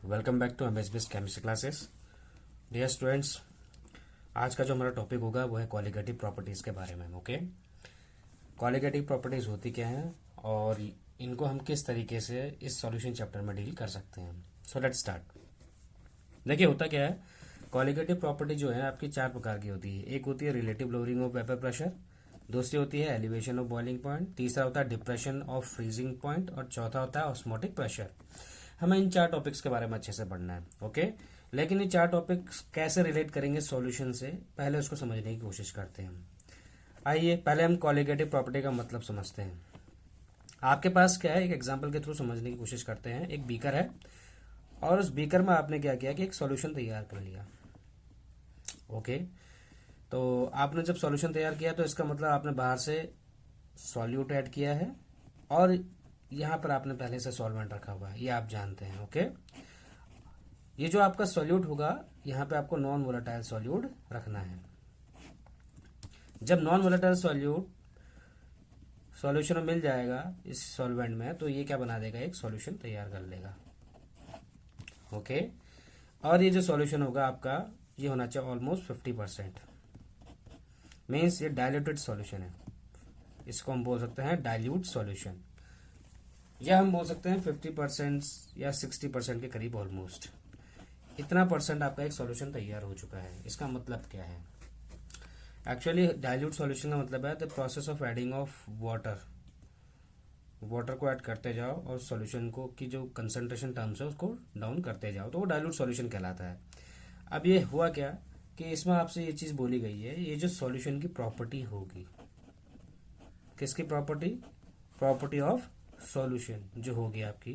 Welcome back to MSBS chemistry classes. Dear students, आज का जो हमारा टॉपिक होगा वो है कॉलिगेटिव प्रॉपर्टीज़ के बारे में। ओके, कॉलिगेटिव प्रॉपर्टीज़ होती क्या हैं और इनको हम किस तरीके से इस सॉल्यूशन चैप्टर में डील कर सकते हैं। So let's start. देखिए होता क्या है, कॉलिगेटिव प्रॉपर्टी जो है आपकी चार प्रकार की होती है। एक होती है relative lowering of vapour pressure, दूसरी होती है एलिवेशन ऑफ बॉइलिंग पॉइंट, तीसरा होता है डिप्रेशन ऑफ फ्रीजिंग पॉइंट और चौथा होता है ऑस्मोटिक प्रेशर। हमें इन चार टॉपिक्स के बारे में अच्छे से पढ़ना है। ओके, लेकिन ये चार टॉपिक्स कैसे रिलेट करेंगे सॉल्यूशन से, पहले उसको समझने की कोशिश करते हैं। आइए पहले हम कॉलिगेटिव प्रॉपर्टी का मतलब समझते हैं। आपके पास क्या है, एक एग्जांपल के थ्रू समझने की कोशिश करते हैं। एक बीकर है और उस बीकर में आपने क्या किया कि एक सॉल्यूशन तैयार कर लिया। ओके, तो आपने जब सॉल्यूशन तैयार किया तो इसका मतलब आपने बाहर से सॉल्यूट ऐड किया है और यहाँ पर आपने पहले से सॉल्वेंट रखा हुआ है, ये आप जानते हैं। ओके, ये जो आपका सॉल्यूट होगा यहाँ पे आपको नॉन वोलेटाइल सॉल्यूट रखना है। जब नॉन वोलेटाइल सॉल्यूट सॉल्यूशन में मिल जाएगा इस सॉल्वेंट में, तो ये क्या बना देगा, एक सॉल्यूशन तैयार कर लेगा। ओके, और ये जो सॉल्यूशन होगा आपका ये होना चाहिए ऑलमोस्ट 50%, मीन्स ये डाइल्यूटेड सॉल्यूशन है। इसको हम बोल सकते हैं डाइल्यूट सॉल्यूशन, या हम बोल सकते हैं 50% या 60% के करीब ऑलमोस्ट। इतना परसेंट आपका एक सॉल्यूशन तैयार हो चुका है। इसका मतलब क्या है, एक्चुअली डाइल्यूट सॉल्यूशन का मतलब है the process of adding of water. Water को ऐड करते जाओ और सॉल्यूशन को की जो कंसंट्रेशन टर्म्स है उसको डाउन करते जाओ, तो वो डाइल्यूट सॉल्यूशन कहलाता है। अब ये हुआ क्या कि इसमें आपसे ये चीज बोली गई है, ये जो सॉल्यूशन की प्रॉपर्टी होगी, किसकी प्रॉपर्टी, प्रॉपर्टी ऑफ सॉल्यूशन जो होगी आपकी,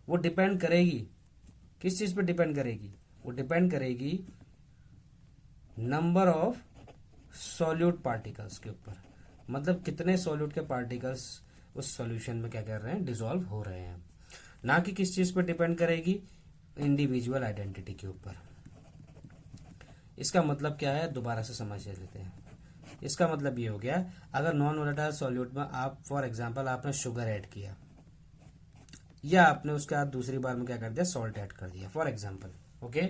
वो डिपेंड करेगी किस चीज पे डिपेंड करेगी, वो डिपेंड करेगी नंबर ऑफ सॉल्यूट पार्टिकल्स के ऊपर। मतलब कितने सॉल्यूट के पार्टिकल्स उस सॉल्यूशन में क्या कर रहे हैं, डिसॉल्व हो रहे हैं। ना कि किस चीज पे डिपेंड करेगी, इंडिविजुअल आइडेंटिटी के ऊपर। इसका मतलब क्या है, दोबारा से समझ लेते हैं। इसका मतलब ये हो गया, अगर नॉन वोलेटाइल सॉल्यूट में आप फॉर एग्जांपल आपने शुगर ऐड किया या आपने उसके बाद दूसरी बार में क्या कर दिया, सॉल्ट ऐड कर दिया फॉर एग्जांपल। ओके,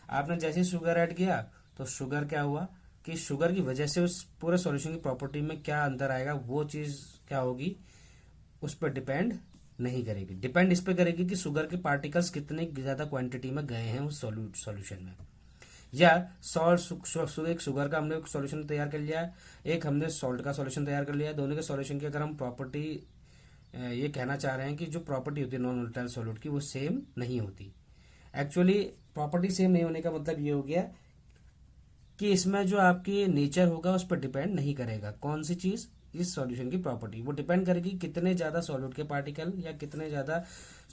आपने जैसे शुगर ऐड किया तो शुगर क्या हुआ कि शुगर की वजह से उस पूरे सॉल्यूशन की प्रॉपर्टी में क्या अंतर आएगा, वो चीज क्या होगी, उस पर डिपेंड नहीं करेगी। डिपेंड इस पे करेगी कि शुगर के पार्टिकल्स कितने ज्यादा क्वांटिटी में गए हैं उस सॉल्यूशन में। या सॉल्ट एक शुगर का हमने सॉल्यूशन तैयार कर लिया है, एक हमने सॉल्ट का सॉल्यूशन तैयार कर लिया है। दोनों के सॉल्यूशन की अगर हम प्रॉपर्टी ये कहना चाह रहे हैं कि जो प्रॉपर्टी होती है नॉन वोलेटाइल सॉल्यूट की, वो सेम नहीं होती। एक्चुअली प्रॉपर्टी सेम नहीं होने का मतलब ये हो गया कि इसमें जो आपकी नेचर होगा उस पर डिपेंड नहीं करेगा। कौन सी चीज, इस सॉल्यूशन की प्रॉपर्टी, वो डिपेंड करेगी कितने ज्यादा सॉल्यूट के पार्टिकल या कितने ज्यादा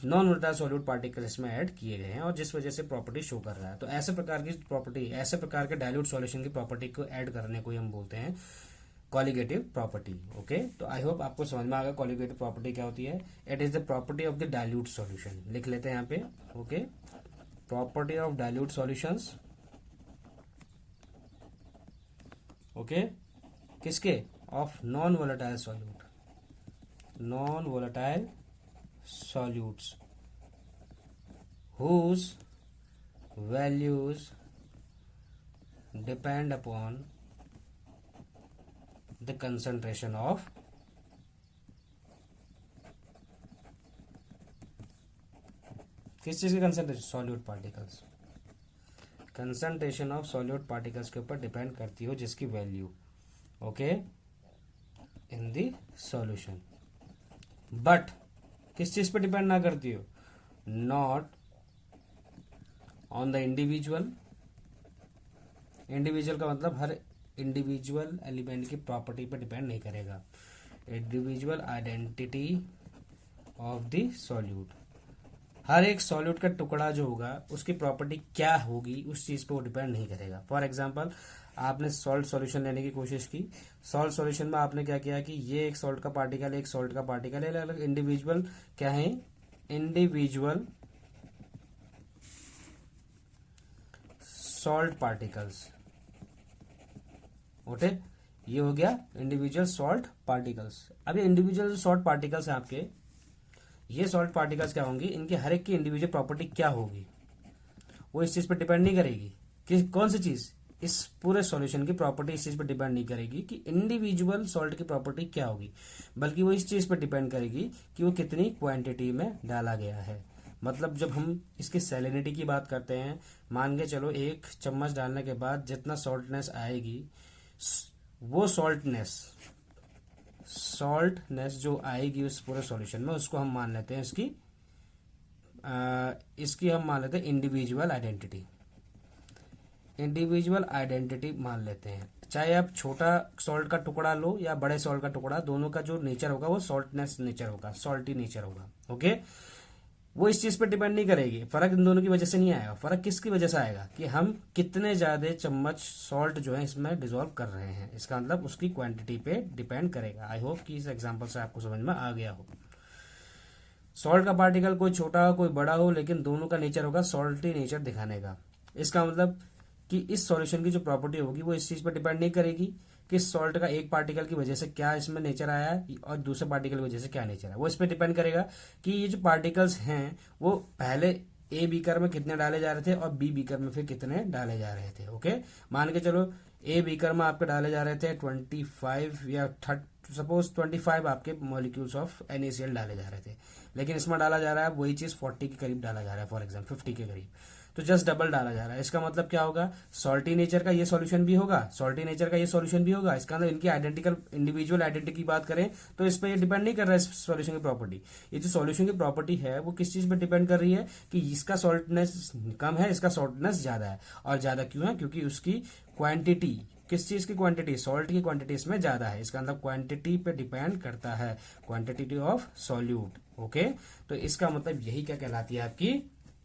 नॉन वोलेटाइल सॉल्यूट पार्टिकल इसमें ऐड किए गए हैं और जिस वजह से प्रॉपर्टी शो कर रहा है। तो ऐसे प्रकार की प्रॉपर्टी, ऐसे प्रकार के डाइल्यूट सॉल्यूशन की प्रॉपर्टी को ऐड करने को हम बोलते हैं कॉलिगेटिव प्रॉपर्टी। ओके, तो आई होप आपको समझ में आ गया कॉलिगेटिव प्रॉपर्टी क्या होती है। It is the property of the dilute solution. लिख लेते हैं यहाँ पे। Okay, property of dilute solutions. Okay, किसके, of non volatile solute, non volatile solutes whose values depend upon the concentration of किस चीज की concentration, solute particles. Concentration of solute particles के ऊपर डिपेंड करती हो जिसकी value, okay, in the solution. But किस चीज पे डिपेंड ना करती हो, not on the individual. Individual का मतलब हर इंडिविजुअल एलिमेंट की प्रॉपर्टी पे डिपेंड नहीं करेगा। Individual identity of the solute, हर एक सॉल्यूट का टुकड़ा जो होगा उसकी प्रॉपर्टी क्या होगी उस चीज पे वो डिपेंड नहीं करेगा। फॉर एग्जांपल आपने सॉल्ट सॉल्यूशन लेने की कोशिश की, सॉल्ट सॉल्यूशन में आपने क्या किया कि ये एक सॉल्ट का पार्टिकल, एक सॉल्ट का पार्टिकल है, अलग इंडिविजुअल क्या है, इंडिविजुअल सॉल्ट पार्टिकल्स। ओके, ये हो गया इंडिविजुअल सॉल्ट पार्टिकल्स। अब ये इंडिविजुअल सॉल्ट पार्टिकल्स हैं आपके, ये सॉल्ट पार्टिकल्स क्या होंगी, इनके हर एक की इंडिविजुअल प्रॉपर्टी क्या होगी, वो इस चीज पर डिपेंड नहीं करेगी कि कौन सी चीज, इस पूरे सॉल्यूशन की प्रॉपर्टी इस चीज पर डिपेंड नहीं करेगी कि इंडिविजुअल सॉल्ट की प्रॉपर्टी क्या होगी, बल्कि वो इस चीज पर डिपेंड करेगी कि वो कितनी क्वांटिटी में डाला गया है। मतलब जब हम इसकी सैलिनिटी की बात करते हैं, मान के चलो 1 चम्मच डालने के बाद जितना सॉल्टनेस आएगी, वो सॉल्टनेस जो आएगी उस पूरे सॉल्यूशन में, उसको हम मान लेते हैं इसकी हम मान लेते हैं इंडिविजुअल आइडेंटिटी मान लेते हैं। चाहे आप छोटा सॉल्ट का टुकड़ा लो या बड़े सॉल्ट का टुकड़ा, दोनों का जो नेचर होगा वो सॉल्टनेस नेचर होगा, सॉल्टी नेचर होगा। ओके, वो इस चीज पर डिपेंड नहीं करेगी, फर्क इन दोनों की वजह से नहीं आएगा। फर्क किसकी वजह से आएगा कि हम कितने ज्यादा चम्मच सॉल्ट जो है इसमें डिसॉल्व कर रहे हैं, इसका मतलब उसकी क्वांटिटी पे डिपेंड करेगा। आई होप कि इस एग्जांपल से आपको समझ में आ गया हो। सॉल्ट का पार्टिकल कोई छोटा हो कोई बड़ा हो, लेकिन दोनों का नेचर होगा सॉल्टी नेचर दिखाने का। इसका मतलब कि इस सॉल्यूशन की जो प्रॉपर्टी होगी वो इस चीज पर डिपेंड नहीं करेगी कि सॉल्ट का एक पार्टिकल की वजह से क्या इसमें नेचर आया है और दूसरे पार्टिकल की वजह से क्या नेचर है। वो इस पर डिपेंड करेगा कि ये जो पार्टिकल्स हैं वो पहले ए बीकर में कितने डाले जा रहे थे और बी बीकर में फिर कितने डाले जा रहे थे। ओके, मान के चलो ए बीकर में आपके डाले जा रहे थे 25 या 25 आपके मॉलिक्यूल्स ऑफ NaCl डाले जा रहे थे, लेकिन इसमें डाला जा रहा है वही चीज 40 के करीब डाला जा रहा है, फॉर एग्जाम्पल 50 के करीब, तो जस्ट डबल डाला जा रहा है। इसका मतलब क्या होगा, सॉल्टी नेचर का ये सॉल्यूशन भी होगा, इसका मतलब इनकी आइडेंटिकल इंडिविजुअल आइडेंटिटी की बात करें तो इस पर ये डिपेंड नहीं कर रहा है सॉल्यूशन की प्रॉपर्टी। ये जो सॉल्यूशन की प्रॉपर्टी है वो किस चीज पर डिपेंड कर रही है कि इसका सॉल्टनेस कम है, इसका सॉल्टनेस ज्यादा है। और ज्यादा क्यों है, क्योंकि उसकी क्वांटिटी, किस चीज की क्वांटिटी, सॉल्ट की क्वांटिटी इसमें ज्यादा है। इसका मतलब क्वांटिटी पे डिपेंड करता है, क्वांटिटी ऑफ सॉल्यूट। ओके, तो इसका मतलब यही क्या कहलाती है, आपकी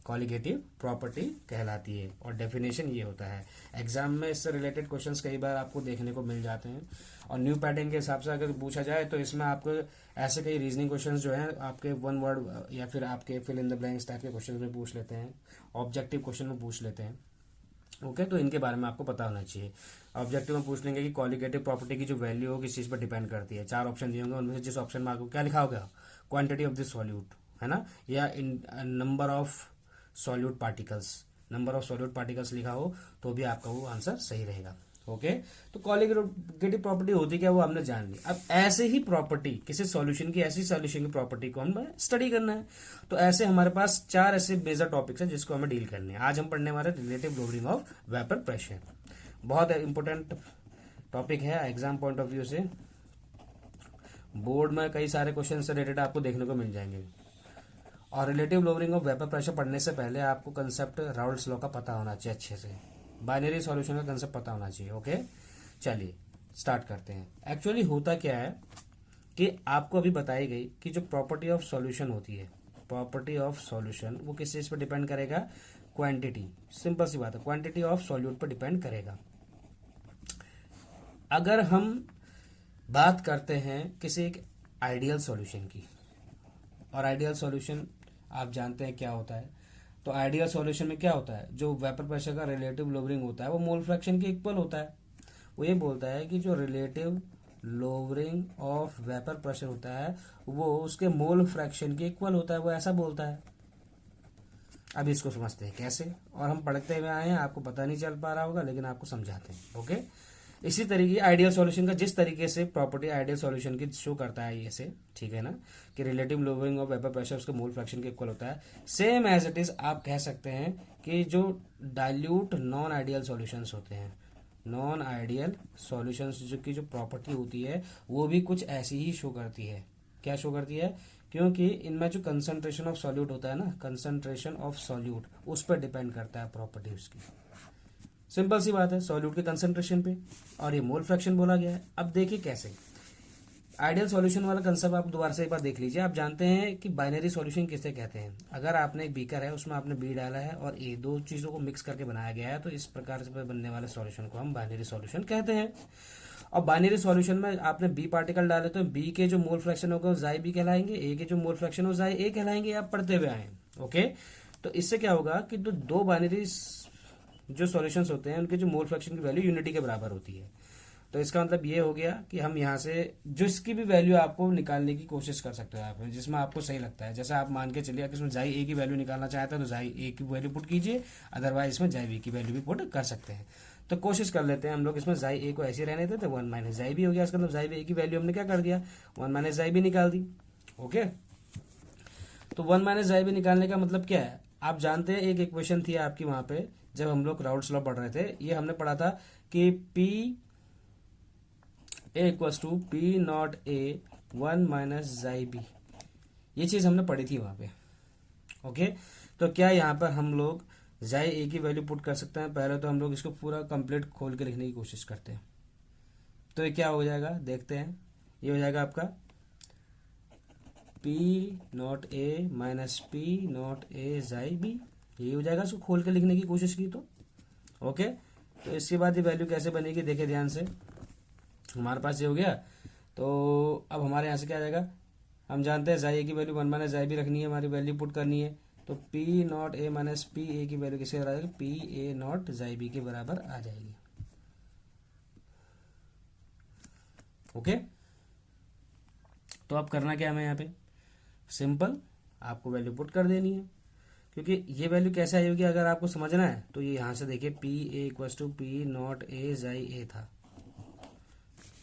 कॉलिगेटिव प्रॉपर्टी कहलाती है। और डेफिनेशन ये होता है। एग्जाम में इससे रिलेटेड क्वेश्चंस कई बार आपको देखने को मिल जाते हैं, और न्यू पैटर्न के हिसाब से अगर पूछा जाए तो इसमें आपको ऐसे कई रीजनिंग क्वेश्चंस जो हैं आपके 1 वर्ड या फिर आपके fill in the blanks type के क्वेश्चन में पूछ लेते हैं, ऑब्जेक्टिव क्वेश्चन में पूछ लेते हैं। ओके, तो इनके बारे में आपको पता होना चाहिए। ऑब्जेक्टिव में पूछ लेंगे कि कॉलिगेटिव प्रॉपर्टी की जो वैल्यू हो किस चीज पर डिपेंड करती है। 4 ऑप्शन दिए होंगे, उनमें से जिस ऑप्शन में आपको क्या लिखा होगा, क्वांटिटी ऑफ दिस सॉल्यूट, है ना, या नंबर ऑफ सॉल्यूट पार्टिकल्स लिखा हो तो भी आपका वो आंसर सही रहेगा। ओके, तो कॉलिगेटिव प्रॉपर्टी होती क्या वो हमने जान ली। अब ऐसे ही प्रॉपर्टी किसी सॉल्यूशन की, ऐसी सॉल्यूशन की प्रॉपर्टी को हम स्टडी करना है। तो ऐसे हमारे पास 4 ऐसे मेजर टॉपिक्स हैं जिसको हमें डील करने हैं। आज हम पढ़ने वाले relative lowering of vapour pressure. बहुत इंपॉर्टेंट टॉपिक है एग्जाम पॉइंट ऑफ व्यू से। बोर्ड में कई सारे क्वेश्चन से रिलेटेड आपको देखने को मिल जाएंगे। और relative lowering of vapour pressure पढ़ने से पहले आपको कंसेप्ट राउल्ट्स लॉ का पता होना चाहिए, अच्छे से बाइनरी सॉल्यूशन का कंसेप्ट पता होना चाहिए। ओके, चलिए स्टार्ट करते हैं। एक्चुअली होता क्या है कि आपको अभी बताई गई कि जो प्रॉपर्टी ऑफ सॉल्यूशन होती है, प्रॉपर्टी ऑफ सॉल्यूशन वो किस चीज पर डिपेंड करेगा, क्वांटिटी। सिंपल सी बात है, क्वांटिटी ऑफ सॉल्यूट पर डिपेंड करेगा। अगर हम बात करते हैं किसी एक आइडियल सॉल्यूशन की, और आइडियल सॉल्यूशन आप जानते हैं क्या होता है, तो आइडियल सॉल्यूशन में क्या होता है, जो वेपर प्रेशर का रिलेटिव लोअरिंग होता है वो मोल फ्रैक्शन के इक्वल होता है। वो ये बोलता है कि जो relative lowering of vapour pressure होता है वो उसके मोल फ्रैक्शन के इक्वल होता है, वो ऐसा बोलता है। अब इसको समझते हैं कैसे, और हम पढ़ते हुए आए हैं, आपको पता नहीं चल पा रहा होगा लेकिन आपको समझाते हैं। ओके, इसी तरीके आइडियल सॉल्यूशन का जिस तरीके से प्रॉपर्टी आइडियल सॉल्यूशन की शो करता है, ऐसे ठीक है ना, कि relative lowering of vapour pressure उसके मोल फ्रैक्शन के इक्वल होता है। सेम एज इट इज आप कह सकते हैं कि जो डाइल्यूट नॉन आइडियल सॉल्यूशंस होते हैं, नॉन आइडियल सॉल्यूशंस जो की जो प्रॉपर्टी होती है वो भी कुछ ऐसी ही शो करती है। क्या शो करती है, क्योंकि इनमें जो कंसंट्रेशन ऑफ सॉल्यूट होता है ना, कंसंट्रेशन ऑफ सॉल्यूट उस पर डिपेंड करता है प्रॉपर्टी उसकी। सिंपल सी बात है, सॉल्यूट के कंसंट्रेशन पे, और ये मोल फ्रैक्शन बोला गया है। अब देखिए कैसे आइडियल सॉल्यूशन वाला कंसेप्ट आप दोबारा से एक बार देख लीजिए। आप जानते हैं कि बाइनरी सॉल्यूशन किसे कहते हैं। अगर आपने एक बीकर है, उसमें आपने बी डाला है और ए, दो चीजों को मिक्स करके बनाया गया है, तो इस प्रकार से बनने वाले सॉल्यूशन को हम बाइनरी सॉल्यूशन कहते हैं। और बाइनरी सॉल्यूशन में आपने बी पार्टिकल डाले तो बी के जो मोल फ्रैक्शन होगा जाई बी कहलाएंगे, ए के जो मोल फ्रैक्शन हो जाए ए कहलाएंगे। आप पढ़ते हुए आए। ओके, तो इससे क्या होगा कि दो बाइनरी जो सॉल्यूशंस होते हैं उनके जो मोल फ्रैक्शन की वैल्यू यूनिटी के बराबर होती है। तो इसका मतलब ये हो गया कि हम यहाँ से जिसकी भी वैल्यू आपको निकालने की कोशिश कर सकते हो आप, जिसमें आपको सही लगता है। जैसे आप मान के चलिए कि इसमें जाई ए की वैल्यू निकालना चाहते हैं तो जाई ए की वैल्यू पुट कीजिए, अदरवाइज इसमें जाई बी की वैल्यू भी पुट कर सकते हैं। तो कोशिश कर लेते हैं हम लोग, इसमें जाई ए को ऐसे रहने देते, 1 माइनस जाई बी हो गया। इसका मतलब जाई बी की वैल्यू हमने क्या कर दिया, 1 माइनस जाई बी निकाल दी। ओके, तो 1 माइनस जाई बी निकालने का मतलब क्या है, आप जानते हैं एक इक्वेशन थी आपकी वहां पे जब हम लोग राउल्स लॉ पढ़ रहे थे, ये हमने पढ़ा था कि P A equals to P not A 1 minus जाई बी, ये चीज हमने पढ़ी थी वहां पे। ओके, तो क्या यहाँ पर हम लोग जाई ए की वैल्यू पुट कर सकते हैं? पहले तो हम लोग इसको पूरा कंप्लीट खोल के लिखने की कोशिश करते हैं। तो ये क्या हो जाएगा देखते हैं, ये हो जाएगा आपका P not A minus P not A जाई बी, ये हो जाएगा। इसको खोल के लिखने की कोशिश की तो ओके, तो इसके बाद ये वैल्यू कैसे बनेगी देखे ध्यान से। हमारे पास ये हो गया, तो अब हमारे यहाँ से क्या आ जाएगा, हम जानते हैं जाई ए की वैल्यू 1 माइनस जाई बी रखनी है, हमारी वैल्यू पुट करनी है। तो P not A minus P ए की वैल्यू किसके बराबर, पी ए नॉट जाई बी के बराबर आ जाएगी। ओके, तो अब करना क्या है हमें यहाँ पे, सिंपल आपको वैल्यू पुट कर देनी है। क्योंकि ये वैल्यू कैसे आई होगी अगर आपको समझना है तो ये यहाँ से देखिए P A equals to P not A chi A था।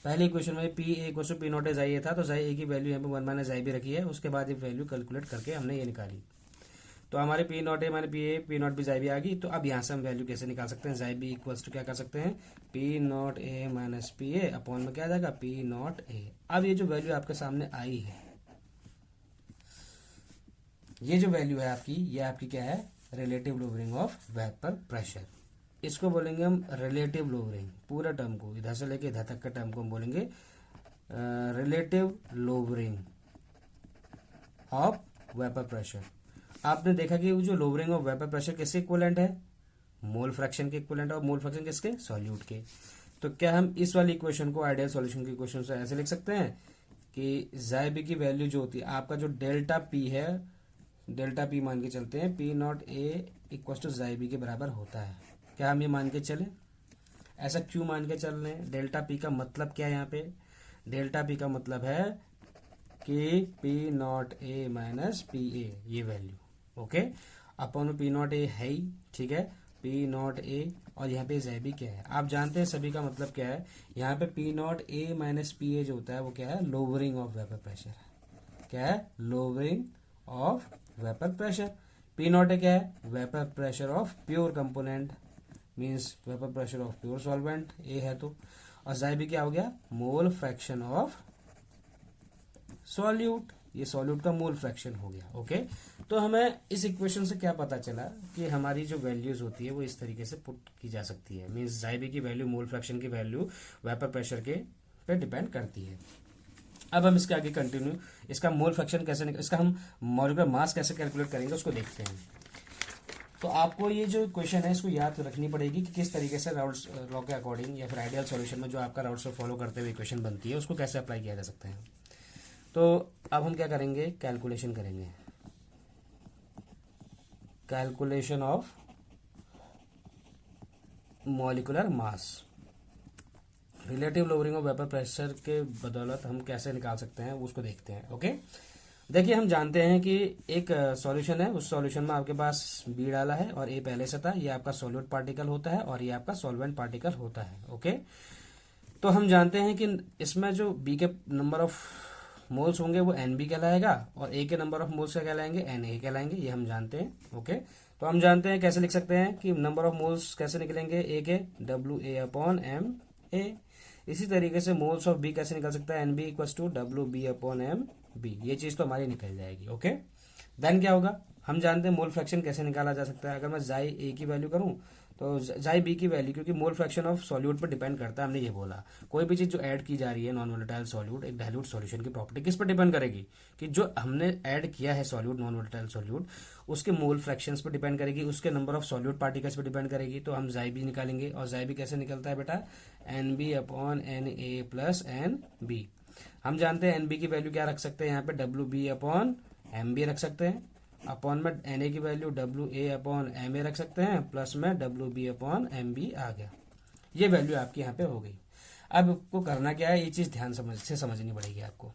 पहले इक्वेशन में P A equals to P not A chi A था, तो जाई ए की वैल्यू यहाँ पे 1 माइनस जाई बी रखी है। उसके बाद ये वैल्यू कैलकुलेट करके हमने ये निकाली, तो हमारे P not A minus P not be जाई बी आ गई। तो अब यहाँ से हम वैल्यू कैसे निकाल सकते हैं, जाई बी इक्वल्स टू क्या कर सकते हैं, P not A minus P A upon में क्या आ जाएगा, पी नॉट ए। अब ये जो वैल्यू आपके सामने आई है, ये जो वैल्यू है आपकी, ये आपकी क्या है, relative lowering of vapour pressure. इसको बोलेंगे हम रिलेटिव लोअरिंग, पूरा टर्म को इधर से लेके इधर तक के टर्म को हम बोलेंगे relative lowering of vapour pressure. आपने देखा कि वो जो लोअरिंग ऑफ वेपर प्रेशर किसके इक्विवेलेंट है, मोल फ्रैक्शन के इक्विवेलेंट, और मोल फ्रैक्शन किसके, सॉल्यूट के। तो क्या हम इस वाली इक्वेशन को आइडियल सॉल्यूशन की इक्वेशन से ऐसे लिख सकते हैं कि जाई बी की वैल्यू जो होती है, आपका जो डेल्टा पी है, डेल्टा पी मान के चलते हैं, P not A equal to chi B के बराबर होता है। क्या हम ये मान के चले, ऐसा क्यों मान के चल रहे हैं, डेल्टा पी का मतलब क्या है यहाँ पे, डेल्टा पी का मतलब है कि P not A minus P A, ये value okay, upon P not A है ही, ठीक है, पी नॉट ए, और यहाँ पे जाई बी क्या है, आप जानते हैं सभी का मतलब क्या है। यहाँ पे P not A minus P ए जो होता है वो क्या है, लोअरिंग ऑफ वेपर प्रेशर, क्या है, lowering of vapour pressure. P not A क्या है, vapour pressure of pure component, means vapour pressure of pure solvent, A है तो, और जाई बी क्या हो गया, मोल फ्रैक्शन ऑफ सॉल्यूट, ये सॉल्यूट का मोल फ्रैक्शन हो गया। ओके, तो हमें इस इक्वेशन से क्या पता चला कि हमारी जो वैल्यूज होती है वो इस तरीके से पुट की जा सकती है, मींस जाई बी की वैल्यू मोल फ्रैक्शन की वैल्यू वेपर प्रेशर के पे डिपेंड करती है। अब हम इसके आगे कंटिन्यू, इसका मोल फ्रैक्शन कैसे, इसका हम मॉलिक्यूलर मास कैसे कैलकुलेट करेंगे उसको देखते हैं। तो आपको ये जो क्वेश्चन है इसको याद रखनी पड़ेगी कि किस तरीके से राउल्स लॉ के अकॉर्डिंग या फिर आइडियल सॉल्यूशन में जो आपका राउल्स लॉ फॉलो करते हुए इक्वेशन बनती है उसको कैसे अप्लाई किया जा सकता है। तो अब हम क्या करेंगे, कैलकुलेशन करेंगे, calculation of molecular mass, relative lowering of vapour pressure के बदौलत हम कैसे निकाल सकते हैं उसको देखते हैं। ओके, देखिए हम जानते हैं कि एक सॉल्यूशन है, उस सॉल्यूशन में आपके पास बी डाला है और ए पहले से था, ये आपका सॉल्यूट पार्टिकल होता है और ये आपका सॉल्वेंट पार्टिकल होता है। ओके, तो हम जानते हैं कि इसमें जो बी के नंबर ऑफ मोल्स होंगे वो एन बी कहलाएगा और ए के नंबर ऑफ मोल्स क्या कहलाएंगे, एन ए कहलाएंगे, ये हम जानते हैं। ओके, तो हम जानते हैं कैसे लिख सकते हैं कि नंबर ऑफ मोल्स कैसे निकलेंगे, ए के W A upon M A. इसी तरीके से मोल्स ऑफ बी कैसे निकल सकता है, N B equal to W B upon M B, ये चीज तो हमारी निकल जाएगी। ओके, देन क्या होगा, हम जानते हैं मोल फ्रैक्शन कैसे निकाला जा सकता है। अगर मैं जाई ए की वैल्यू करूं तो जाई बी की वैल्यू, क्योंकि मोल फ्रैक्शन ऑफ सॉल्यूट पर डिपेंड करता है, हमने ये बोला कोई भी चीज जो ऐड की जा रही है नॉन वोलेटाइल सॉल्यूट, एक डाइल्यूट सॉल्यूशन की प्रॉपर्टी किस पर डिपेंड करेगी, कि जो हमने ऐड किया है सॉल्यूट नॉन वोलेटाइल सॉल्यूट उसके मोल फ्रैक्शंस पर डिपेंड करेगी, उसके नंबर ऑफ सॉल्यूट पार्टिकल्स पर डिपेंड करेगी। तो हम जाई बी निकालेंगे और जाई बी कैसे निकलता है बेटा, N B upon N A plus N B. हम जानते हैं एन बी की वैल्यू क्या रख सकते हैं यहाँ पे, W B upon M B रख सकते हैं, अपॉन में एन ए की value W A upon M A रख सकते हैं, प्लस में W B upon M B आ गया, ये वैल्यू आपकी यहाँ पे हो गई। अब आपको करना क्या है, ये चीज ध्यान से समझनी पड़ेगी आपको।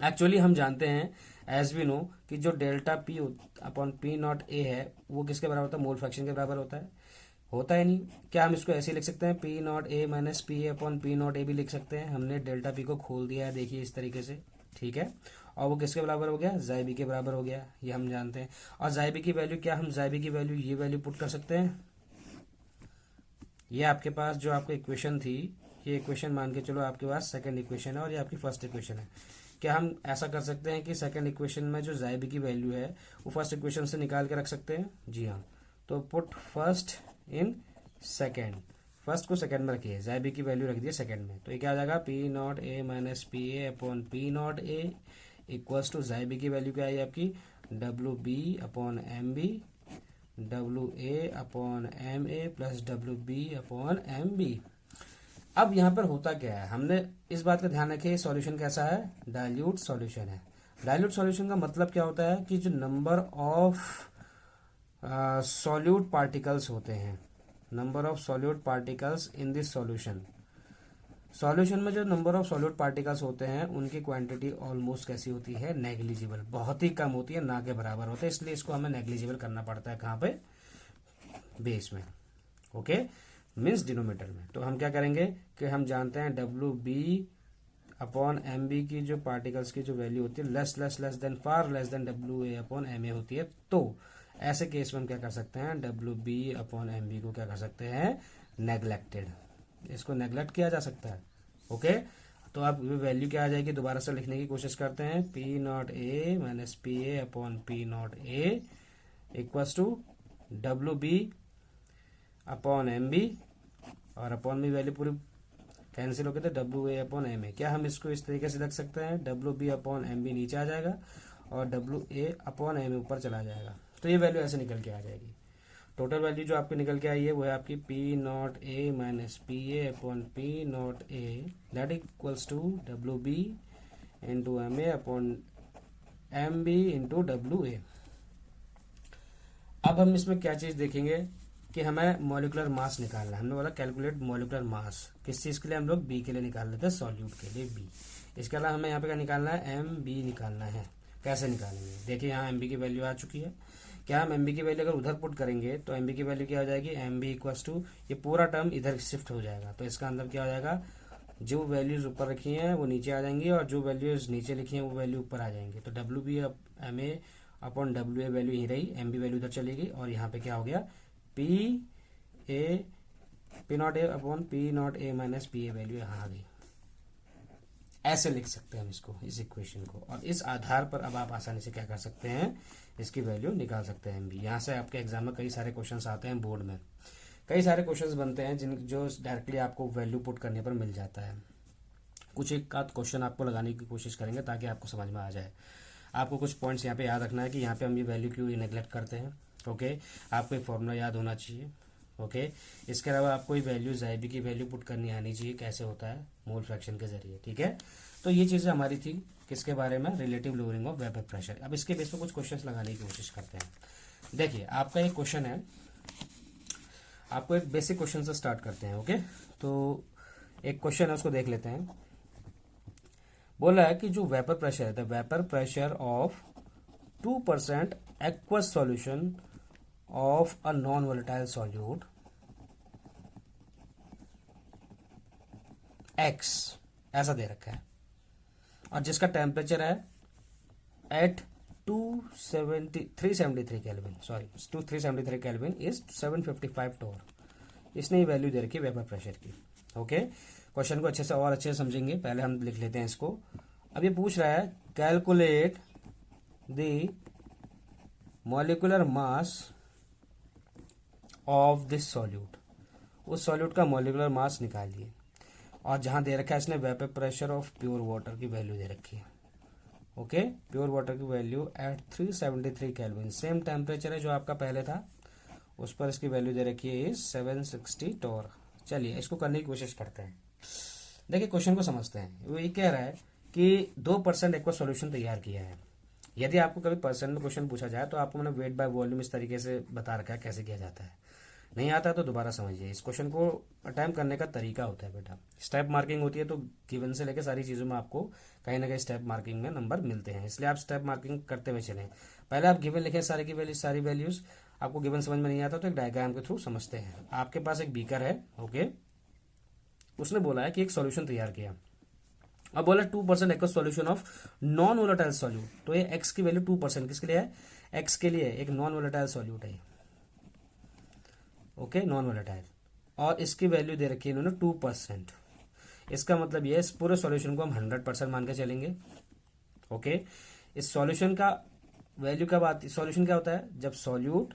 एक्चुअली हम जानते हैं एज वी नो कि जो delta P upon P not A है वो किसके बराबर होता है, मोल फ्रैक्शन के बराबर होता है नहीं। क्या हम इसको ऐसे लिख सकते हैं, P not A minus P A upon P not a भी लिख सकते हैं। हमने डेल्टा पी को खोल दिया है, देखिए इस तरीके से, ठीक है। और वो किसके बराबर हो गया, जाई बी के बराबर हो गया, ये हम जानते हैं। और जाई बी की वैल्यू क्या, हम जाई बी की वैल्यू ये वैल्यू पुट कर सकते हैं। ये आपके पास जो आपको इक्वेशन थी, ये इक्वेशन मान के चलो आपके पास सेकंड इक्वेशन है और ये आपकी फर्स्ट इक्वेशन है। क्या हम ऐसा कर सकते हैं कि सेकंड इक्वेशन में जो जाई बी की वैल्यू है वो फर्स्ट इक्वेशन से निकाल के रख सकते हैं? जी हाँ। तो put first in second, first को सेकेंड में रखिए, जाई बी की वैल्यू रख दिए सेकेंड में। तो ये क्या आ जाएगा, P not A minus P A upon P not A equals to chi B की वैल्यू क्या है आपकी, W B upon M B, W A upon M A plus W B upon M B. अब यहाँ पर होता क्या है, हमने इस बात का ध्यान रखें, सॉल्यूशन कैसा है, डाइल्यूट सॉल्यूशन है। डाइल्यूट सॉल्यूशन का मतलब क्या होता है कि जो नंबर ऑफ सॉल्यूट पार्टिकल्स होते हैं, number of solute particles in this solution, solution में जो नंबर ऑफ सॉल्यूट पार्टिकल्स होते हैं उनकी क्वांटिटी ऑलमोस्ट कैसी होती है, नेग्लिजिबल, बहुत ही कम होती है, ना के बराबर होते हैं। इसलिए इसको हमें नेग्लिजिबल करना पड़ता है, कहाँ पे, बेस में, ओके, मीन्स डिनोमीटर में। तो हम क्या करेंगे कि हम जानते हैं W B upon M B की जो पार्टिकल्स की जो वैल्यू होती है less than far less than W A upon M A होती है। तो ऐसे केस में हम क्या कर सकते हैं, W B upon M B को क्या कर सकते हैं, नेग्लेक्टेड, इसको नेग्लेक्ट किया जा सकता है, ओके। तो अब वैल्यू क्या आ जाएगी, दोबारा से लिखने की कोशिश करते हैं, P not A minus P A upon P not A equals to W B upon M B, और अपॉन में वैल्यू पूरी कैंसिल हो गई, तो W A upon M A. क्या हम इसको इस तरीके से रख सकते हैं, W B upon M B नीचे आ जाएगा और W A upon M A ऊपर चला जाएगा। तो ये वैल्यू ऐसे निकल के आ जाएगी। टोटल वैल्यू जो आपकी निकल के आई है वो है आपकी P not A minus P A upon P not A that equals to W B into M A upon M B into W A. अब हम इसमें क्या चीज देखेंगे कि हमें मॉलिक्यूलर मास निकालना है। हमने बोला कैलकुलेट मॉलिक्यूलर मास, किस चीज के लिए, हम लोग बी के लिए निकाल लेते हैं, सॉल्यूट के लिए बी। इसके अलावा हमें यहाँ पे क्या निकालना है, एम बी निकालना है। कैसे निकालेंगे, देखिए यहाँ एम बी की वैल्यू आ चुकी है। क्या हम एम बी की वैल्यू अगर उधर पुट करेंगे तो एम बी की वैल्यू क्या हो जाएगी, एम बी इक्वल्स टू, ये पूरा टर्म इधर शिफ्ट हो जाएगा। तो इसका अंदर क्या हो जाएगा, जो वैल्यूज ऊपर रखी हैं वो नीचे आ जाएंगी और जो वैल्यूज नीचे लिखी हैं वो वैल्यू ऊपर आ जाएंगी। तो W B M A upon W A value यही रही, एम बी वैल्यू इधर चलेगी और यहाँ पे क्या हो गया, P A P not a upon P not A minus P A value यहाँ आ गई। ऐसे लिख सकते हैं हम इसको, इस इक्वेशन को, और इस आधार पर अब आप आसानी से क्या कर सकते हैं, इसकी वैल्यू निकाल सकते हैं एमबी। यहाँ से आपके एग्जाम में कई सारे क्वेश्चंस आते हैं, बोर्ड में कई सारे क्वेश्चंस बनते हैं जिन जो डायरेक्टली आपको वैल्यू पुट करने पर मिल जाता है। कुछ एक आध क्वेश्चन आपको लगाने की कोशिश करेंगे ताकि आपको समझ में आ जाए। आपको कुछ पॉइंट्स यहाँ पे याद रखना है कि यहाँ पे हम ये वैल्यू क्यों नेग्लेक्ट करते हैं, ओके। आपको एक फॉर्मूला याद होना चाहिए, ओके। इसके अलावा आपको ये वैल्यूज आई बी की वैल्यू पुट करनी आनी चाहिए, कैसे होता है, मोल फ्रैक्शन के जरिए, ठीक है। तो ये चीज़ें हमारी थी किसके बारे में, relative lowering of vapour pressure. अब इसके बेस पर कुछ क्वेश्चंस लगाने की कोशिश करते हैं। देखिए आपका एक क्वेश्चन है, आपको एक बेसिक क्वेश्चन से स्टार्ट करते हैं, ओके। तो एक क्वेश्चन है उसको देख लेते हैं। बोला है कि जो वेपर प्रेशर है, the vapour pressure of 2% aqueous solution of a non volatile solute X ऐसा दे रखा है और जिसका टेम्परेचर है at 373 kelvin, sorry 373 kelvin is 755 torr. इसने ही वैल्यू दे रखी है वेपर प्रेशर की, ओके। क्वेश्चन को अच्छे से और अच्छे से समझेंगे, पहले हम लिख लेते हैं इसको। अब ये पूछ रहा है calculate the molecular mass of this solute, उस सॉल्यूट का मॉलिक्यूलर मास निकालिए। और जहां दे रखा है इसने vapour pressure of pure water की वैल्यू दे रखी है, ओके। प्योर वाटर की value at 373 kelvin, same temperature है जो आपका पहले था, उस पर इसकी वैल्यू दे रखी है 760 टोर। चलिए इसको करने की कोशिश करते हैं। देखिए क्वेश्चन को समझते हैं। वो ये कह रहा है कि 2% एक्वा सॉल्यूशन तैयार किया है। यदि आपको कभी परसेंट में क्वेश्चन पूछा जाए तो आपको मैंने वेट बाय वॉल्यूम इस तरीके से बता रखा है कैसे किया जाता है। नहीं आता तो दोबारा समझिए। इस क्वेश्चन को अटेम्प्ट करने का तरीका होता है बेटा, स्टेप मार्किंग होती है, तो गिवन से लेकर सारी चीज़ों में आपको कहीं ना कहीं स्टेप मार्किंग में नंबर मिलते हैं, इसलिए आप स्टेप मार्किंग करते हुए चलें। पहले आप गिवन लिखें सारे की वैल्यूज, सारी वैल्यूज। आपको गिवन समझ में नहीं आता तो एक डायग्राम के थ्रू समझते हैं। आपके पास एक बीकर है, ओके, उसने बोला है कि एक सॉल्यूशन तैयार किया। अब बोला 2% aqueous solution of non volatile solute, तो ये एक्स की वैल्यू 2% किसके लिए है, एक्स के लिए एक नॉन वोलेटाइल सॉल्यूट है, ओके, नॉन वोलेटाइल, और इसकी वैल्यू दे रखी है इन्होंने 2%। इसका मतलब ये इस पूरे सॉल्यूशन को हम 100% मान के चलेंगे, ओके। इस सॉल्यूशन का वैल्यू कब आती, सॉल्यूशन क्या होता है, जब सॉल्यूट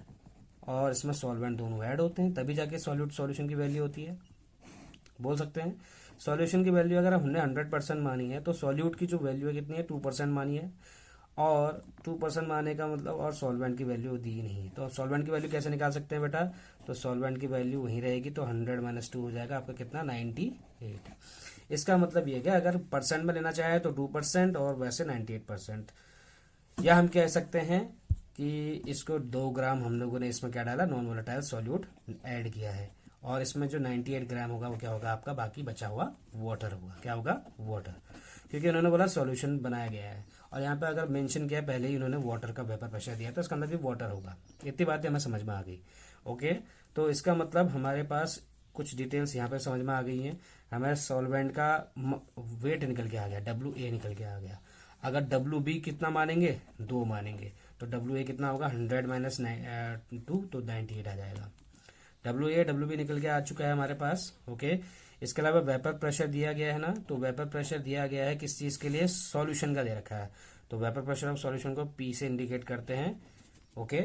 और इसमें सॉल्वेंट दोनों ऐड होते हैं तभी जाके सॉल्यूट सॉल्यूशन की वैल्यू होती है, बोल सकते हैं। सॉल्यूशन की वैल्यू अगर हमने 100% मानी है तो सॉल्यूट की जो वैल्यू है कितनी है, 2% मानी है, और 2% माने का मतलब, और सॉल्वेंट की वैल्यू दी नहीं है, तो सॉल्वेंट की वैल्यू कैसे निकाल सकते हैं बेटा, तो सॉल्वेंट की वैल्यू वहीं रहेगी, तो 100 - 2 हो जाएगा आपका कितना, 98। इसका मतलब ये है कि अगर परसेंट में लेना चाहे तो 2% और वैसे 98%, या हम कह सकते हैं कि इसको 2 ग्राम हम लोगों ने इसमें क्या डाला, नॉन वोलेटाइल सॉल्यूट ऐड किया है, और इसमें जो 98 ग्राम होगा वो क्या होगा आपका, बाकी बचा हुआ वाटर होगा, क्या होगा, वाटर, क्योंकि उन्होंने बोला सॉल्यूशन बनाया गया है, और यहाँ पे अगर मेंशन किया पहले ही उन्होंने वाटर का वेपर प्रेशर दिया तो इसका अंदर भी वाटर होगा। इतनी बातें हमें समझ में आ गई, ओके। तो इसका मतलब हमारे पास कुछ डिटेल्स यहाँ पे समझ में आ गई हैं। हमें सॉल्वेंट का वेट निकल के आ गया, WA निकल के आ गया। अगर WB कितना मानेंगे, 2 मानेंगे, तो WA कितना होगा, 100 - 2, तो 98 आ जाएगा। WB निकल के आ चुका है हमारे पास, ओके। इसके अलावा वेपर प्रेशर दिया गया है ना, तो वेपर प्रेशर दिया गया है किस चीज़ के लिए, सॉल्यूशन का दे रखा है, तो वेपर प्रेशर ऑफ सॉल्यूशन को P से इंडिकेट करते हैं, okay,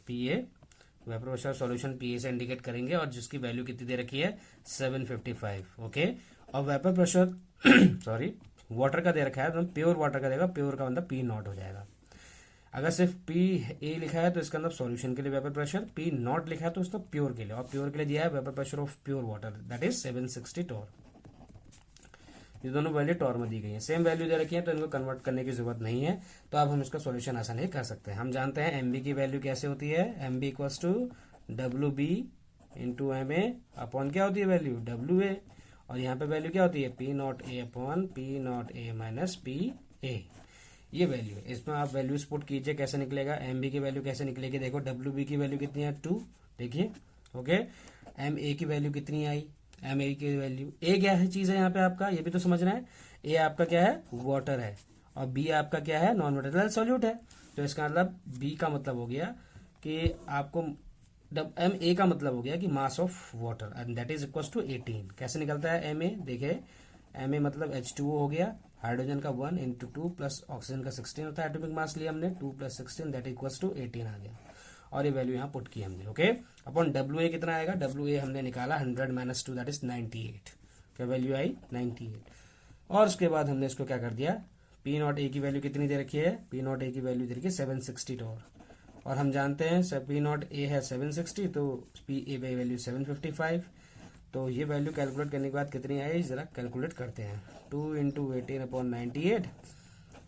PA, vapour pressure solution PA से इंडिकेट करेंगे, और जिसकी वैल्यू कितनी दे रखी है, 755, ओके। और वेपर प्रेशर सॉरी, वाटर का दे रखा है, तो प्योर वाटर का देगा, प्योर का मतलब P0 हो जाएगा। अगर सिर्फ PA लिखा है तो इसका मतलब सॉल्यूशन के लिए वेपर प्रेशर, P0 लिखा है तो इसका प्योर के लिए, और प्योर के लिए दिया है vapour pressure of pure water, that is 760 torr. ये दोनों वैल्यू टॉर में दी गई है, सेम वैल्यू दे रखी है, तो इनको कन्वर्ट करने की जरूरत नहीं है, तो अब हम इसका सॉल्यूशन आसानी कर सकते हैं। हम जानते हैं MB की वैल्यू कैसे होती है, MB equals to WB into MA upon क्या होती है वैल्यू, WA, और यहाँ पे वैल्यू क्या होती है, P0A upon P0A minus PA, ये वैल्यू है। इसमें आप वैल्यूज पुट कीजिए, कैसे निकलेगा, MB की वैल्यू कैसे निकलेगी, देखो WB की वैल्यू कितनी है, 2, देखिए, ओके। MA की वैल्यू कितनी आई, MA की वैल्यू, A क्या है चीज है यहाँ पे आपका, ये भी तो समझना है, A आपका क्या है, वाटर है, और B आपका क्या है, नॉन वोलेटाइल सॉल्यूट है, तो इसका मतलब B का मतलब हो गया कि आपको MA का मतलब हो गया कि mass of water, and that is equal to 18। कैसे निकलता है MA, देखिए, MA मतलब H2O हो गया, हाइड्रोजन का 1 इंटू 2 प्लस ऑक्सीजन का 16 होता है, एटॉमिक मास लिया हमने 2 + 16 दैट इक्वल्स टू 18 आ गया, और ये वैल्यू यहाँ पुट की हमने, ओके। अपॉन WA कितना आएगा, WA हमने निकाला 100 - 2 दैट इज 98, क्या वैल्यू आई, 98, और उसके बाद हमने इसको क्या कर दिया, P0A की वैल्यू कितनी दे रखी है, P0A की वैल्यू दे रखी है 760 टॉर, और हम जानते हैं P0A है 760, तो PA वैल्यू 755, तो ये वैल्यू कैलकुलेट करने के बाद कितनी आई, जरा कैलकुलेट करते हैं, 2 इंटू 18 अपॉन 98,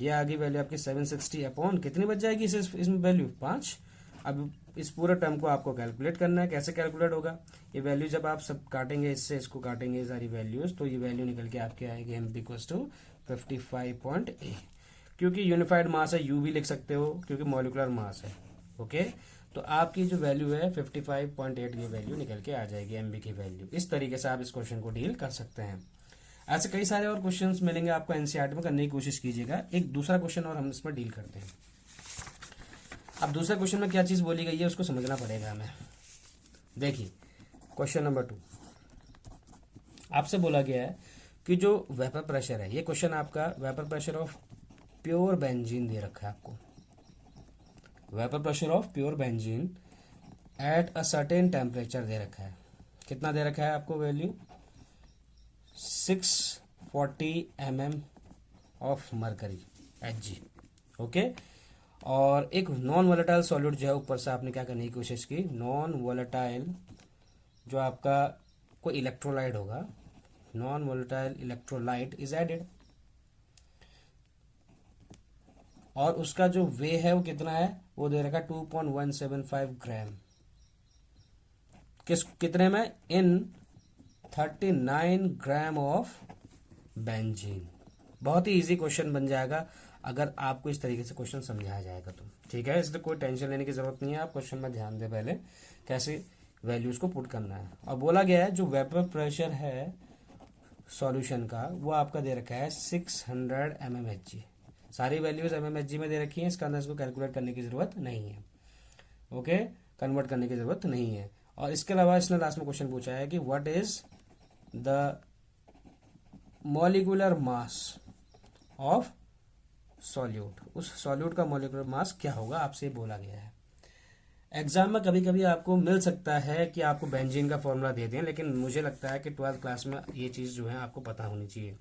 ये आगे वैल्यू आपकी 760 अपॉन कितनी बच जाएगी, इसमें वैल्यू 5। अब इस पूरे टर्म को आपको कैलकुलेट करना है, कैसे कैलकुलेट होगा, ये वैल्यू जब आप सब काटेंगे, इससे इसको काटेंगे सारी वैल्यूज, तो ये वैल्यू निकल के आपके आएगी MB इक्वल्स टू 55.8, क्योंकि यूनिफाइड मास है, U भी लिख सकते हो क्योंकि मॉलिकुलर मास है, ओके। तो आपकी जो वैल्यू है 55.8, ये वैल्यू निकल के आ जाएगी MB की वैल्यू। इस तरीके से आप इस क्वेश्चन को डील कर सकते हैं। ऐसे कई सारे और क्वेश्चंस मिलेंगे आपको NCERT में, करने की कोशिश कीजिएगा। एक दूसरा क्वेश्चन और हम इसमें डील करते हैं। अब दूसरे क्वेश्चन में क्या चीज बोली गई है उसको समझना पड़ेगा हमें। देखिए क्वेश्चन नंबर 2, आपसे बोला गया है कि जो वेपर प्रेशर है, ये क्वेश्चन आपका vapour pressure of pure benzene दे रखा है आपको, vapour pressure of pure benzene at a certain temperature दे रखा है। कितना दे रखा है आपको value, 640 mm of mercury Hg, okay. और एक नॉन वोलेटाइल सॉल्यूट जो है ऊपर से आपने क्या करने की कोशिश की, नॉन वोलेटाइल जो आपका कोई इलेक्ट्रोलाइट होगा, non volatile electrolyte is added, और उसका जो वे है वो कितना है, वो दे रखा 2.175 ग्राम, कितने में, इन 39 ग्राम ऑफ बेंजीन। बहुत ही इजी क्वेश्चन बन जाएगा अगर आपको इस तरीके से क्वेश्चन समझाया जाएगा तो, ठीक है। इसलिए कोई टेंशन लेने की जरूरत नहीं है, आप क्वेश्चन में ध्यान दें पहले कैसे वैल्यूज को पुट करना है। और बोला गया है जो वेपर प्रेशर है सॉल्यूशन का वो आपका दे रखा है 600 mmHg। सारी वैल्यूज mmHg में दे रखी हैं, इसका अंदर इसको कैलकुलेट करने की जरूरत नहीं है, ओके, कन्वर्ट करने की जरूरत नहीं है। और इसके अलावा इसने लास्ट में क्वेश्चन पूछा है कि what is the molecular mass of solute, उस सॉल्यूट का मॉलिक्यूलर मास क्या होगा, आपसे बोला गया है। एग्जाम में कभी कभी आपको मिल सकता है कि आपको बेंजीन का फॉर्मूला दे दें, लेकिन मुझे लगता है कि 12th क्लास में ये चीज़ जो है आपको पता होनी चाहिए।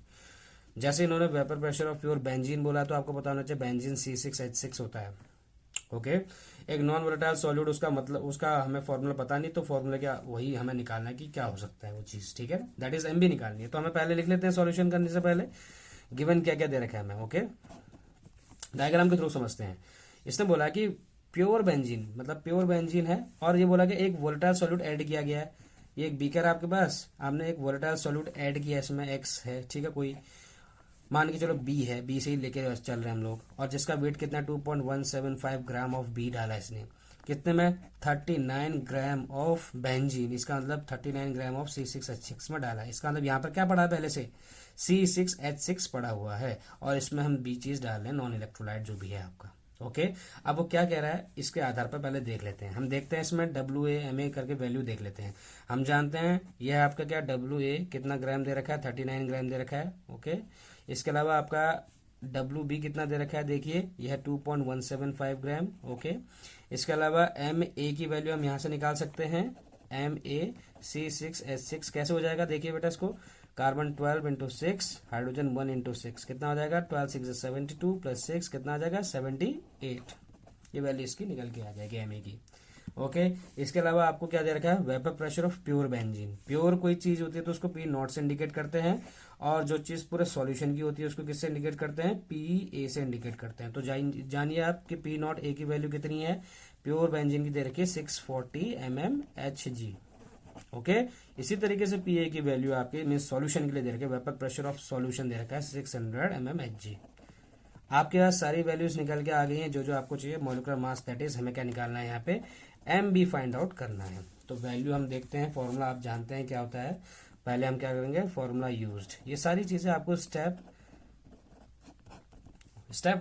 जैसे इन्होंने vapour pressure of pure benzene बोला तो आपको पता होना चाहिए बेंजीन C6H6 होता है, ओके। एक नॉन वोलेटाइल सॉल्यूट, उसका मतलब उसका हमें फॉर्मूला पता नहीं, तो फॉर्मूला क्या वही हमें निकालना है कि क्या हो सकता है वो चीज़, ठीक है, दैट इज MB निकालनी है। तो हमें पहले लिख लेते हैं सॉल्यूशन करने से पहले गिवन क्या क्या दे रखा है हमें, ओके। डायग्राम के थ्रू समझते हैं। इसने बोला कि प्योर बेंजीन मतलब प्योर बेंजीन है, और ये बोला कि एक वोलेटाइल सॉल्यूट ऐड किया गया है। ये एक बीकर है आपके पास, आपने एक वोलेटाइल सॉल्यूट ऐड किया, इसमें X है, ठीक है, कोई मान के चलो B है, B से ही लेके चल रहे हैं हम लोग, और जिसका वेट कितना 2.175 ग्राम ऑफ B डाला है इसने, कितने में 39 ग्राम ऑफ बेंजीन, इसका मतलब 39 ग्राम ऑफ C6H6 में डाला है। इसका मतलब यहाँ पर क्या पड़ा है पहले से C6H6 पड़ा हुआ है, और इसमें हम B चीज डाल रहे हैं, नॉन इलेक्ट्रोलाइट जो भी है आपका, ओके। अब वो क्या कह रहा है इसके आधार पर पहले देख लेते हैं, हम देखते हैं इसमें WA करके वैल्यू देख लेते हैं। हम जानते हैं यह आपका क्या WA कितना ग्राम दे रखा है, 39 ग्राम दे रखा है, ओके। इसके अलावा आपका WB कितना दे रखा है, देखिए यह 2.175 ग्राम, ओके। इसके अलावा MA की वैल्यू हम यहाँ से निकाल सकते हैं, MA C6H6 कैसे हो जाएगा, देखिए बेटा इसको, कार्बन 12 इंटू 6, हाइड्रोजन 1 इंटू 6, कितना हो जाएगा 12 6 72 प्लस 6 कितना आ जाएगा 78। ये वैल्यू इसकी निकल के आ जाएगी MA की, ओके। इसके अलावा आपको क्या दे रखा है, vapour pressure of pure benzene. Pure कोई चीज होती है तो उसको P0 से इंडिकेट करते हैं, और जो चीज पूरे सॉल्यूशन की होती है उसको किससे इंडिकेट करते हैं, PA से इंडिकेट करते हैं। तो जानिए आप कि P0 A की वैल्यू कितनी है, प्योर बेंजीन की दे रखी है 640 mmHg, ओके। इसी तरीके से PA की वैल्यू आपके मीन सॉल्यूशन के लिए दे रखी है, वेपर प्रेशर ऑफ सॉल्यूशन दे रखा है 600 mmHg। आपके पास सारी वैल्यूज निकल के आ गई हैं, जो जो आपको चाहिए, मॉलिक्यूलर मास दैट इज हमें क्या निकालना है यहाँ पे MB फाइंड आउट करना है। तो वैल्यू हम देखते हैं, फॉर्मूला आप जानते हैं क्या होता है, पहले हम क्या करेंगे फॉर्मूला यूज्ड। ये सारी चीजें आपको स्टेप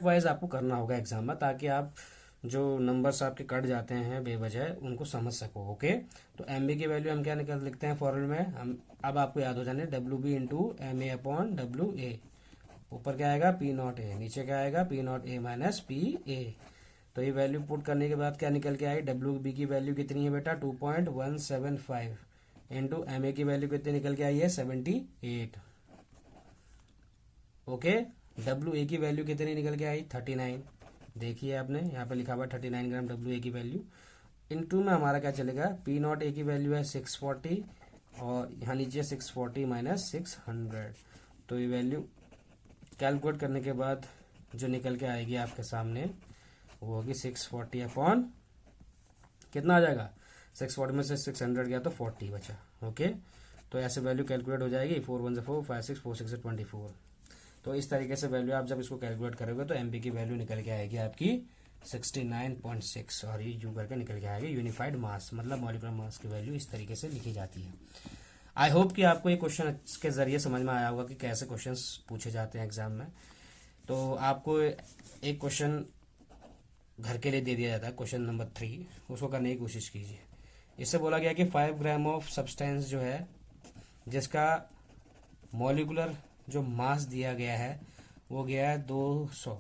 वाइज आपको करना होगा एग्जाम में, ताकि आप जो नंबर्स आपके कट जाते हैं बेवजह उनको समझ सको, ओके। तो MB की वैल्यू हम क्या निकाल लिखते हैं फॉर्मूले में, हम अब आपको याद हो जाने WB into MA upon WA, ऊपर क्या आएगा P0A, नीचे क्या आएगा P0A माइनस PA। तो ये वैल्यू पुट करने के बाद क्या निकल के आई, WB की वैल्यू कितनी है बेटा 2.175 इंटू MA की वैल्यू कितनी निकल के आई है 78, ओके। WA की वैल्यू कितनी निकल के आई 39, देखिए आपने यहाँ पे लिखा हुआ 39 ग्राम WA की वैल्यू, इनटू में हमारा क्या चलेगा P0A की वैल्यू है 640, और यहाँ नीचे 640 माइनस 600। तो ये वैल्यू कैलकुलेट करने के बाद जो निकल के आएगी आपके सामने वो होगी 640 अपॉन कितना आ जाएगा, 640 में से 600 गया तो 40 बचा, ओके। तो ऐसे वैल्यू कैलकुलेट हो जाएगी 4 1 4 5 6 4 6 24। तो इस तरीके से वैल्यू आप जब इसको कैलकुलेट करोगे तो MB की वैल्यू निकल के आएगी आपकी 69.6, और ये यू करके निकल के आएगी यूनिफाइड मास, मतलब मॉलिक्यूलर मास की वैल्यू इस तरीके से लिखी जाती है। आई होप कि आपको ये क्वेश्चन के जरिए समझ में आया होगा कि कैसे क्वेश्चंस पूछे जाते हैं एग्जाम में। तो आपको एक क्वेश्चन घर के लिए दे दिया जाता है, क्वेश्चन नंबर 3, उसको करने की कोशिश कीजिए। इससे बोला गया कि 5 ग्राम ऑफ सब्सटेंस जो है जिसका मॉलिक्यूलर जो मास दिया गया है वो गया है 200,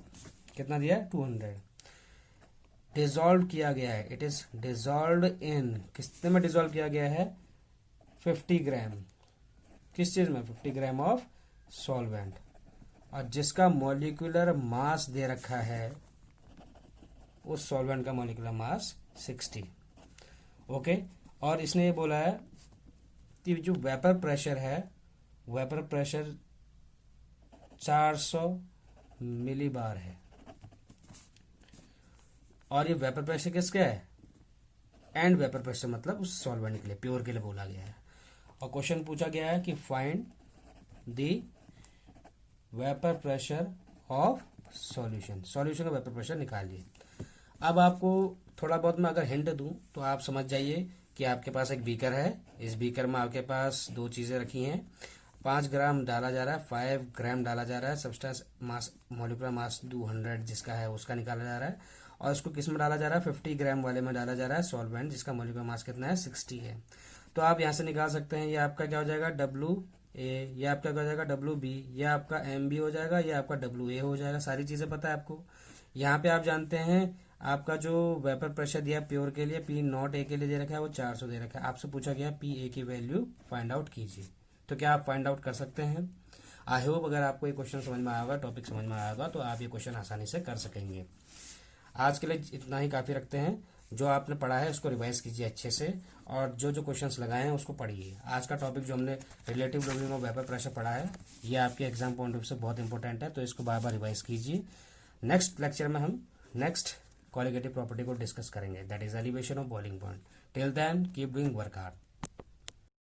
कितना दिया है 200, डिजॉल्व किया गया है, इट इज डिजॉल्व इन, कितने में डिजॉल्व किया गया है 50 ग्राम, किस चीज में 50 ग्राम ऑफ सॉल्वेंट, और जिसका मॉलिक्यूलर मास दे रखा है उस सॉल्वेंट का मॉलिक्यूलर मास 60, ओके। और इसने ये बोला है कि जो वेपर प्रेशर है, वेपर प्रेशर 400 मिलीबार है, और ये वेपर प्रेशर किसका है एंड वेपर प्रेशर मतलब उस सॉल्वेंट के लिए, प्योर के लिए बोला गया है। और क्वेश्चन पूछा गया है कि find the vapour pressure of solution, solution का वेपर प्रेशर निकालिए। अब आपको थोड़ा बहुत मैं अगर हिंट दूं तो आप समझ जाइए कि आपके पास एक बीकर है, इस बीकर में आपके पास दो चीज़ें रखी हैं, 5 ग्राम डाला जा रहा है, 5 ग्राम डाला जा रहा है, सब्सटेंस मास मॉलिक्यूलर मास 200 जिसका है उसका निकाला जा रहा है, और इसको किस में डाला जा रहा है, 50 ग्राम वाले में डाला जा रहा है सॉल्वेंट जिसका मॉलिक्यूलर मास कितना है, 60 है। तो आप यहाँ से निकाल सकते हैं, ये आपका क्या हो जाएगा WA, ये आपका क्या हो जाएगा WB, ये आपका MB हो जाएगा, ये आपका WA हो जाएगा। सारी चीज़ें पता है आपको। यहाँ पे आप जानते हैं आपका जो वेपर प्रेशर दिया प्योर के लिए P0A के लिए दे रखा है वो 400 दे रखा है। आपसे पूछा गया PA की वैल्यू फाइंड आउट कीजिए, तो क्या आप फाइंड आउट कर सकते हैं। आई होप अगर आपको ये क्वेश्चन समझ में आया होगा, टॉपिक समझ में आया होगा, तो आप ये क्वेश्चन आसानी से कर सकेंगे। आज के लिए इतना ही काफ़ी रखते हैं। जो आपने पढ़ा है उसको रिवाइज कीजिए अच्छे से, और जो जो क्वेश्चंस लगाए हैं उसको पढ़िए। आज का टॉपिक जो हमने relative loading of vapour pressure पढ़ा है, ये आपके एग्जाम पॉइंट ऑफ से बहुत इंपॉर्टेंट है, तो इसको बार बार रिवाइज कीजिए। नेक्स्ट लेक्चर में हम नेक्स्ट कोलिगेटिव प्रॉपर्टी को डिस्कस करेंगे, that is elevation of boiling point. Till then keep doing work hard.